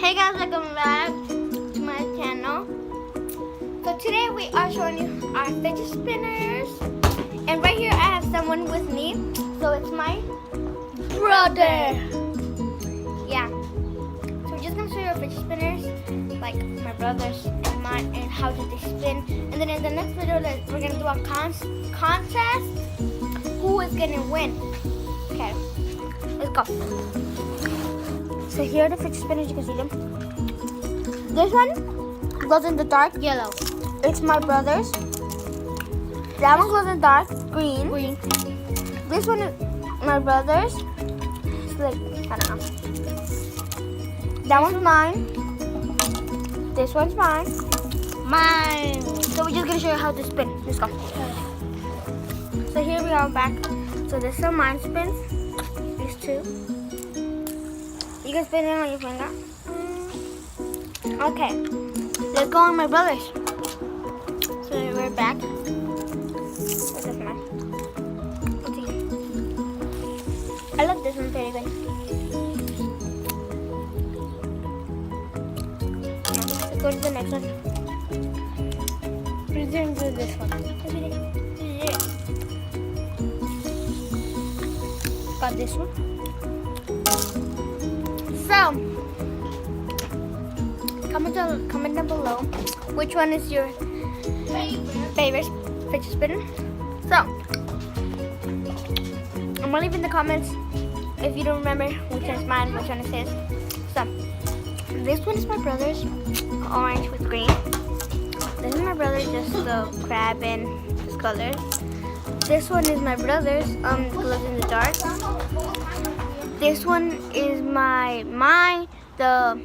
Hey guys, welcome back to my channel. So today we are showing you our fidget spinners. And right here I have someone with me. So it's my brother. Yeah. So we're just gonna show you our fidget spinners, like my brother's and mine, and how do they spin. And then in the next video we're gonna do a contest. Who is gonna win? Okay. Let's go. So here are the fidget spinners, you can see them. This one glows in the dark yellow. It's my brother's. That one glows in the dark green. Green. This one is my brother's. It's like, I don't know. That one's mine. This one's mine. Mine. So we're just gonna show you how to spin. Let's go. So here we are back. So this is how mine spins. These two. You can spin it on your finger. Okay, let's go on my brother's. So we're back. This is mine. Let's see. I love this one very good. Let's go to the next one. We're going to do this one. Got this one. So, comment down below which one is your favorite fidget spinner. So, I'm gonna leave in the comments if you don't remember which one is mine, which one is his. So, this one is my brother's, orange with green. This is my brother's, just the crab and his colors. This one is my brother's, glows in the dark. This one is mine, the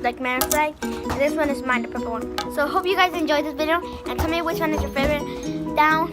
like man flag. And this one is mine, the purple one. So hope you guys enjoyed this video and tell me which one is your favorite down